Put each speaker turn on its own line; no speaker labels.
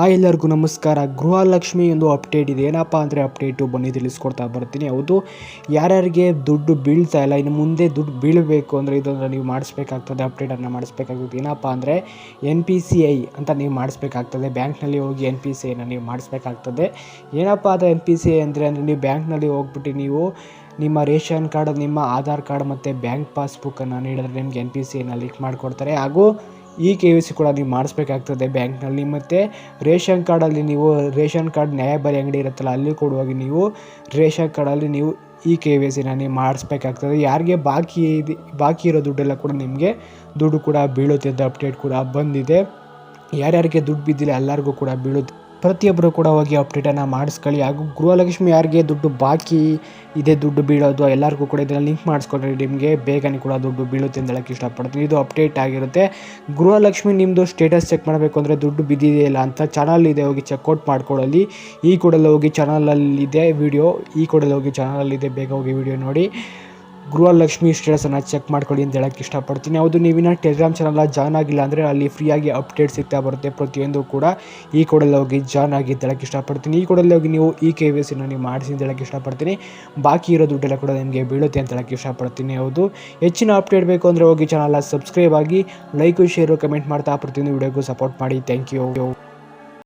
ಎಲ್ಲರಿಗೂ ನಮಸ್ಕಾರ. ಗೃಹಲಕ್ಷ್ಮಿ ಒಂದು ಅಪ್ಡೇಟ್ ಇದೆ. ಏನಪ್ಪ ಅಂದರೆ ಅಪ್ಡೇಟು ಬನ್ನಿ ತಿಳಿಸ್ಕೊಡ್ತಾ ಬರ್ತೀನಿ. ಹೌದು, ಯಾರ್ಯಾರಿಗೆ ದುಡ್ಡು ಬೀಳ್ತಾ ಇಲ್ಲ, ಇನ್ನು ಮುಂದೆ ದುಡ್ಡು ಬೀಳಬೇಕು ಅಂದರೆ ಇದನ್ನು ನೀವು ಮಾಡಿಸ್ಬೇಕಾಗ್ತದೆ, ಅಪ್ಡೇಟನ್ನು ಮಾಡಿಸ್ಬೇಕಾಗ್ತದೆ. ಏನಪ್ಪ ಅಂದರೆ NPCI ಅಂತ ನೀವು ಮಾಡಿಸ್ಬೇಕಾಗ್ತದೆ. ಬ್ಯಾಂಕ್ನಲ್ಲಿ ಹೋಗಿ NPCIನ ನೀವು ಮಾಡಿಸ್ಬೇಕಾಗ್ತದೆ. ಏನಪ್ಪ ಅದು NPCI ಅಂದರೆ ನೀವು ಬ್ಯಾಂಕ್ನಲ್ಲಿ ಹೋಗ್ಬಿಟ್ಟು ನೀವು ನಿಮ್ಮ ರೇಷನ್ ಕಾರ್ಡ್, ನಿಮ್ಮ ಆಧಾರ್ ಕಾರ್ಡ್ ಮತ್ತು ಬ್ಯಾಂಕ್ ಪಾಸ್ಬುಕ್ಕನ್ನು ನೀಡಿದ್ರೆ ನಿಮಗೆ NPCIನ ಲಿಂಕ್ ಮಾಡಿಕೊಡ್ತಾರೆ. ಹಾಗೂ KYC ಕೂಡ ನೀವು ಮಾಡಿಸ್ಬೇಕಾಗ್ತದೆ ಬ್ಯಾಂಕ್ನಲ್ಲಿ. ಮತ್ತು ರೇಷನ್ ಕಾರ್ಡಲ್ಲಿ ನೀವು ರೇಷನ್ ಕಾರ್ಡ್ ನ್ಯಾಯಬೆಲೆ ಅಂಗಡಿ ಇರುತ್ತಲ್ಲ, ಅಲ್ಲಿ ಕೊಡುವಾಗ ನೀವು ರೇಷನ್ ಕಾರ್ಡಲ್ಲಿ ನೀವು KYCನ ನೀವು ಮಾಡಿಸ್ಬೇಕಾಗ್ತದೆ. ಯಾರಿಗೆ ಬಾಕಿ ಇರೋ ದುಡ್ಡೆಲ್ಲ ಕೂಡ ನಿಮಗೆ ದುಡ್ಡು ಕೂಡ ಬೀಳುತ್ತೆ ಅಂತ ಅಪ್ಡೇಟ್ ಕೂಡ ಬಂದಿದೆ. ಯಾರ್ಯಾರಿಗೆ ದುಡ್ಡು ಬಿದ್ದಿಲ್ಲ ಎಲ್ಲರಿಗೂ ಕೂಡ ಬೀಳುತ್ತೆ. ಪ್ರತಿಯೊಬ್ಬರು ಕೂಡ ಹೋಗಿ ಅಪ್ಡೇಟನ್ನು ಮಾಡಿಸ್ಕೊಳ್ಳಿ. ಹಾಗೂ ಗೃಹಲಕ್ಷ್ಮಿ ಯಾರಿಗೆ ದುಡ್ಡು ಬಾಕಿ ಇದೆ, ದುಡ್ಡು ಬೀಳೋದು ಎಲ್ಲರಿಗೂ ಕೂಡ ಇದನ್ನು ಲಿಂಕ್ ಮಾಡಿಸ್ಕೊಂಡ್ರೆ ನಿಮಗೆ ಬೇಗನೆ ಕೂಡ ದುಡ್ಡು ಬೀಳುತ್ತೆ ಅಂತ ಹೇಳೋಕ್ಕೆ ಇಷ್ಟಪಡ್ತೀನಿ. ಇದು ಅಪ್ಡೇಟ್ ಆಗಿರುತ್ತೆ. ಗೃಹಲಕ್ಷ್ಮಿ ನಿಮ್ಮದು ಸ್ಟೇಟಸ್ ಚೆಕ್ ಮಾಡಬೇಕು ಅಂದರೆ ದುಡ್ಡು ಬಿದ್ದಿದೆಯಲ್ಲ ಅಂತ ಚಾನಲ್ ಇದೆ, ಹೋಗಿ ಚೆಕ್ಔಟ್ ಮಾಡ್ಕೊಳ್ಳಿ. ಈ ಕೂಡಲೇ ಹೋಗಿ ಚಾನಲಲ್ಲಿದೆ ವಿಡಿಯೋ, ಚಾನಲಲ್ಲಿದೆ, ಬೇಗ ಹೋಗಿ ವಿಡಿಯೋ ನೋಡಿ ಗೃಹಲಕ್ಷ್ಮಿ ಸ್ಟೇಟಸನ್ನು ಚೆಕ್ ಮಾಡ್ಕೊಳ್ಳಿ ಅಂತ ಹೇಳೋಕ್ಕೆ ಇಷ್ಟಪಡ್ತೀನಿ. ಹೌದು, ನೀವಿನ ಟೆಲಿಗ್ರಾಮ್ ಚಾನಲ್ ಜಾಯ್ನ್ ಆಗಿಲ್ಲ ಅಂದರೆ ಅಲ್ಲಿ ಫ್ರೀಯಾಗಿ ಅಪ್ಡೇಟ್ ಸಿಗ್ತಾ ಬರುತ್ತೆ ಪ್ರತಿಯೊಂದು ಕೂಡ. ಈ ಕೂಡಲೇ ಹೋಗಿ ಜಾಯ್ನ್ ಆಗಿ ಅಂತ ಹೇಳೋಕ್ಕೆ ಇಷ್ಟಪಡ್ತೀನಿ. ಈ ಕೂಡಲೇ ಹೋಗಿ ನೀವು KYCನ ನೀವು ಮಾಡಿಸಿ ಅಂತ ಹೇಳೋಕ್ಕೆ ಇಷ್ಟಪಡ್ತೀನಿ. ಬಾಕಿ ಇರೋ ದುಡ್ಡೆಲ್ಲ ಕೂಡ ನಿಮಗೆ ಬೀಳುತ್ತೆ ಅಂತ ಹೇಳೋಕ್ಕೆ ಇಷ್ಟಪಡ್ತೀನಿ. ಹೌದು, ಹೆಚ್ಚಿನ ಅಪ್ಡೇಟ್ ಬೇಕು ಅಂದರೆ ಹೋಗಿ ಚಾನಲ್ ಸಬ್ಸ್ಕ್ರೈಬ್ ಆಗಿ, ಲೈಕು, ಶೇರು, ಕಮೆಂಟ್ ಮಾಡ್ತಾ ಪ್ರತಿಯೊಂದು ವಿಡಿಯೋಗೂ ಸಪೋರ್ಟ್ ಮಾಡಿ. Thank you.